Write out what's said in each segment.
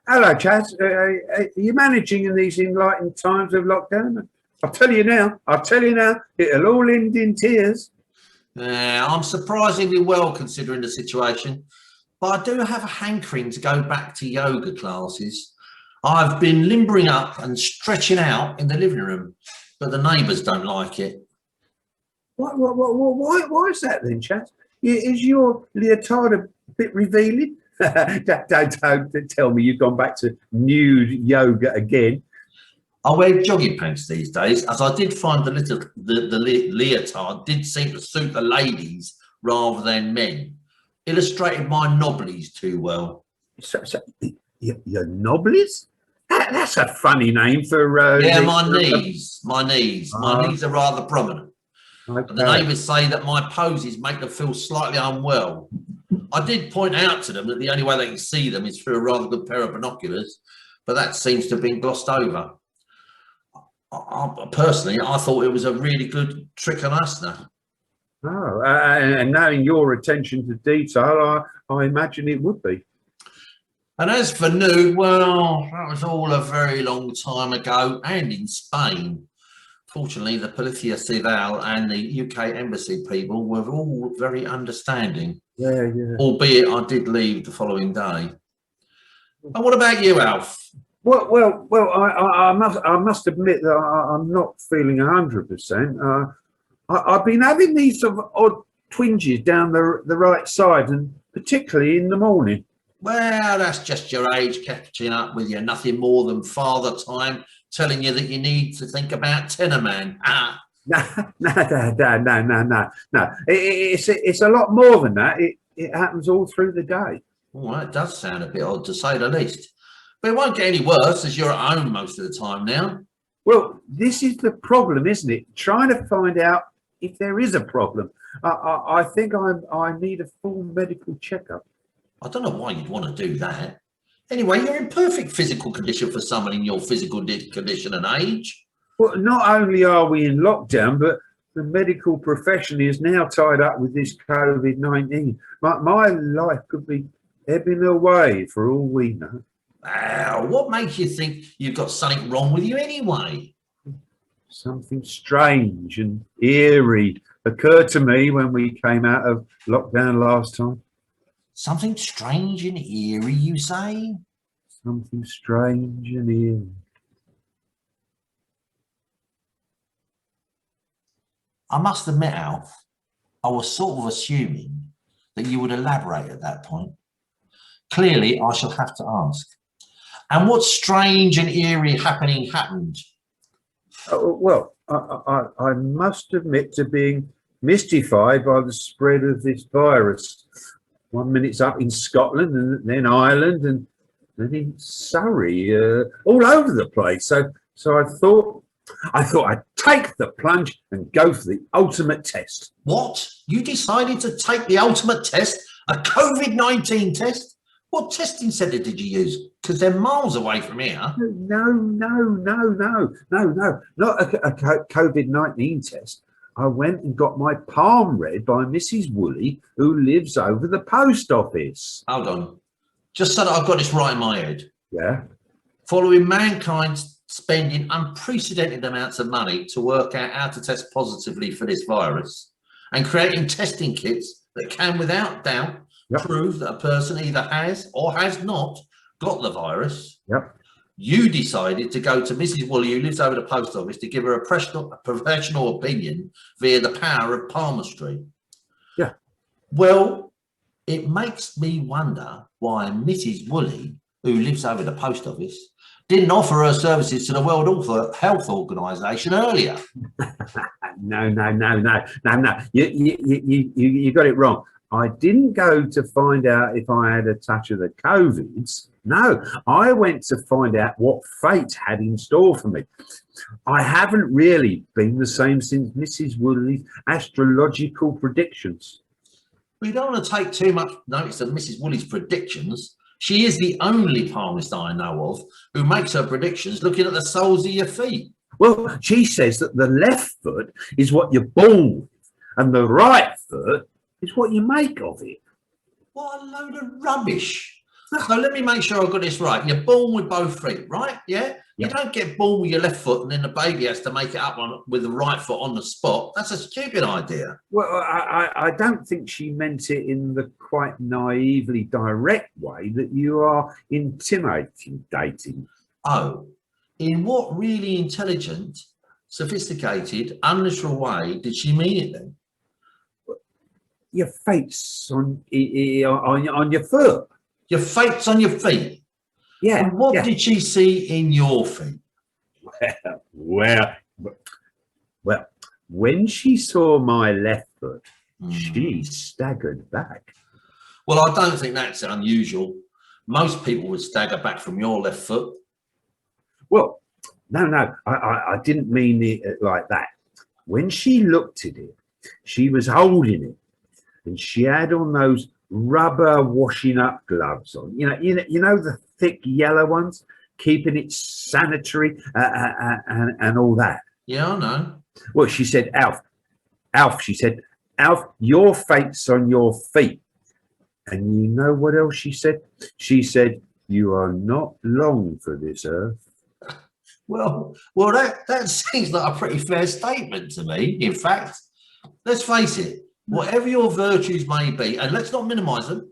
Hello, Chaz. Are you managing in these enlightened times of lockdown? I'll tell you now, it'll all end in tears. I'm surprisingly well considering the situation, but I do have a hankering to go back to yoga classes. I've been limbering up and stretching out in the living room, but the neighbours don't like it. Why is that then, Chaz? Is your leotard a bit revealing? Don't tell me you've gone back to nude yoga again. I wear jogging pants these days, as I did find the leotard did seem to suit the ladies rather than men. Illustrated my knobblies too well. So your knobblies? That's a funny name for yeah, my knees. My knees are rather prominent. Okay. And the neighbours say that my poses make them feel slightly unwell. I did point out to them that the only way they can see them is through a rather good pair of binoculars, but that seems to have been glossed over. Personally, I thought it was a really good trick on us now. Oh, and knowing your attention to detail, I imagine it would be. And as for nude, well, that was all a very long time ago and in Spain. Fortunately, the Policia Civil and the UK Embassy people were all very understanding. Yeah. Albeit I did leave the following day. And what about you, Alf? Well, I must admit that I'm not feeling 100%. I've been having these sort of odd twinges down the right side, and particularly in the morning. Well, that's just your age catching up with you. Nothing more than father time telling you that you need to think about tenor man. No. It's a lot more than that. It happens all through the day. Well, that does sound a bit odd, to say the least. But it won't get any worse, as you're at home most of the time now. Well, this is the problem, isn't it? Trying to find out if there is a problem. I think I need a full medical checkup. I don't know why you'd want to do that. Anyway, you're in perfect physical condition for someone in your physical condition and age. Well, not only are we in lockdown, but the medical profession is now tied up with this COVID-19. My life could be ebbing away for all we know. What makes you think you've got something wrong with you anyway? Something strange and eerie occurred to me when we came out of lockdown last time. Something strange and eerie, you say? Something strange and eerie. I must admit, Alf, I was sort of assuming that you would elaborate at that point. Clearly, I shall have to ask. And what strange and eerie happened? Well, I must admit to being mystified by the spread of this virus. 1 minute it's up in Scotland, and then Ireland, and then in Surrey, all over the place. So I thought I'd take the plunge and go for the ultimate test. What? You decided to take the ultimate test? A COVID-19 test? What testing centre did you use? Because they're miles away from here. No, not a COVID-19 test. I went and got my palm read by Mrs. Woolley, who lives over the post office. Hold on. Just so that I've got this right in my head. Yeah. Following mankind spending unprecedented amounts of money to work out how to test positively for this virus, and creating testing kits that can, without doubt, prove that a person either has or has not got the virus. Yep. You decided to go to Mrs. Woolley, who lives over the post office, to give her a professional opinion via the power of palmistry. Yeah. Well, it makes me wonder why Mrs. Woolley, who lives over the post office, didn't offer her services to the World Health Organization earlier. No. You got it wrong. I didn't go to find out if I had a touch of the COVIDs. No, I went to find out what fate had in store for me. I haven't really been the same since Mrs. Woolley's astrological predictions. We don't want to take too much notice of Mrs. Woolley's predictions. She is the only palmist I know of who makes her predictions looking at the soles of your feet. Well, she says that the left foot is what you're born with, and the right foot is what you make of it. What a load of rubbish. So let me make sure I got this right. You're born with both feet, right? Yeah. You Yeah. don't get born with your left foot and then the baby has to make it up with the right foot on the spot. That's a stupid idea. Well, I don't think she meant it in the quite naively direct way that you are intimidating. Oh, in what really intelligent, sophisticated, unnatural way did she mean it then? Your fate's on your foot. Your fate's on your feet. Yeah. And what yeah. did she see in your feet? Well, when she saw my left foot, she staggered back. Well, I don't think that's unusual. Most people would stagger back from your left foot. Well, no, I didn't mean it like that. When she looked at it, she was holding it, and she had on those rubber washing up gloves on. You know the thick yellow ones, keeping it sanitary and all that. Yeah, I know. Well, she said, Alf, she said, Alf, your fate's on your feet. And you know what else she said? She said, you are not long for this earth. Well, that seems like a pretty fair statement to me. In fact, let's face it, whatever your virtues may be, and let's not minimize them,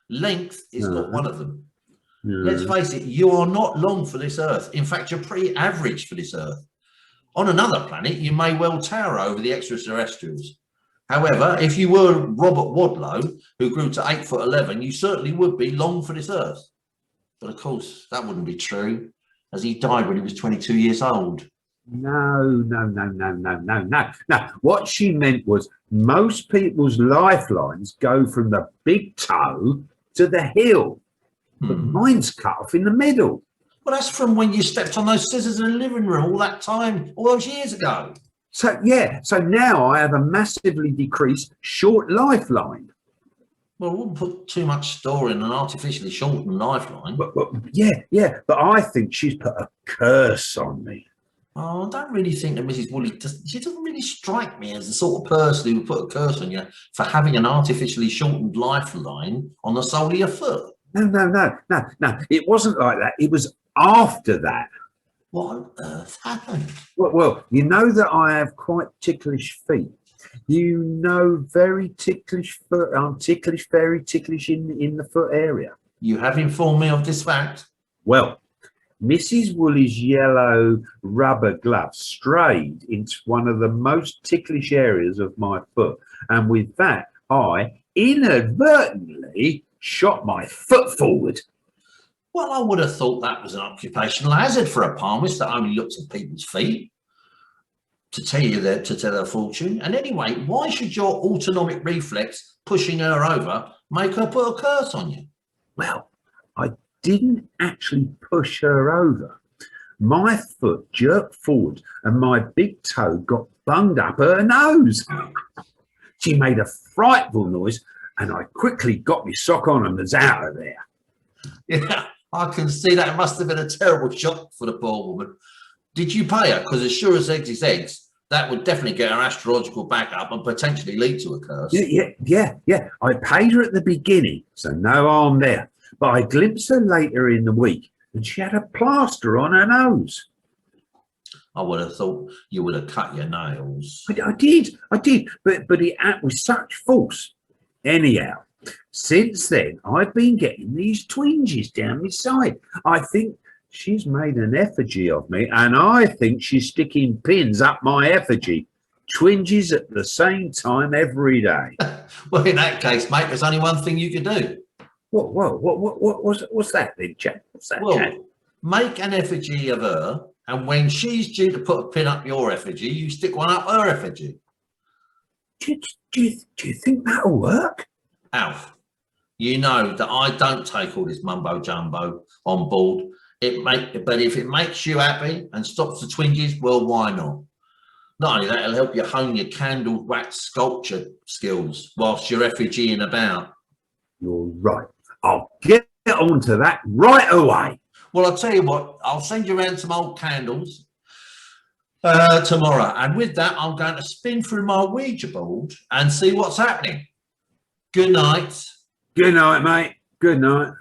length is not one of them. Let's face it, you are not long for this earth. In fact, you're pretty average for this earth. On another planet, you may well tower over the extraterrestrials. However, if you were Robert Wadlow, who grew to 8'11", you certainly would be long for this earth. But of course, that wouldn't be true, as he died when he was 22 years old. No. What she meant was most people's lifelines go from the big toe to the heel, but mine's cut off in the middle. Well, that's from when you stepped on those scissors in the living room all that time, all those years ago. So now I have a massively decreased short lifeline. Well, I wouldn't put too much store in an artificially shortened lifeline. But but I think she's put a curse on me. Oh, I don't really think that Mrs. Woolley she doesn't really strike me as the sort of person who would put a curse on you for having an artificially shortened lifeline on the sole of your foot. No. It wasn't like that. It was after that. What on earth happened? Well, you know that I have quite ticklish feet. You know, very ticklish foot. I'm ticklish, very ticklish in the foot area. You have informed me of this fact. Well, Mrs. Woolley's yellow rubber glove strayed into one of the most ticklish areas of my foot. And with that, I inadvertently shot my foot forward. Well, I would have thought that was an occupational hazard for a palmist that only looks at people's feet to tell their fortune. And anyway, why should your autonomic reflex pushing her over make her put a curse on you? Well, I didn't actually push her over. My foot jerked forward and my big toe got bunged up her nose. She made a frightful noise and I quickly got my sock on and was out of there. Yeah, I can see that. It must have been a terrible shock for the poor woman. Did you pay her? Because as sure as eggs is eggs, that would definitely get her astrological back up and potentially lead to a curse. Yeah. I paid her at the beginning, so no harm there. But I glimpsed her later in the week and she had a plaster on her nose. I would have thought you would have cut your nails. I did, but it acted with such force. Anyhow, since then, I've been getting these twinges down my side. I think she's made an effigy of me, and I think she's sticking pins up my effigy. Twinges at the same time every day. Well, in that case, mate, there's only one thing you can do. What's that then, Jack? What's that, well, Jack? Make an effigy of her, and when she's due to put a pin up your effigy, you stick one up her effigy. Do you think that'll work? Alf, you know that I don't take all this mumbo jumbo on board. But if it makes you happy and stops the twinges, well, why not? Not only that, it'll help you hone your candle wax sculpture skills whilst you're effigying about. You're right. I'll get onto that right away. Well, I'll tell you what, I'll send you around some old candles tomorrow. And with that, I'm going to spin through my Ouija board and see what's happening. Good night. Good night, mate. Good night.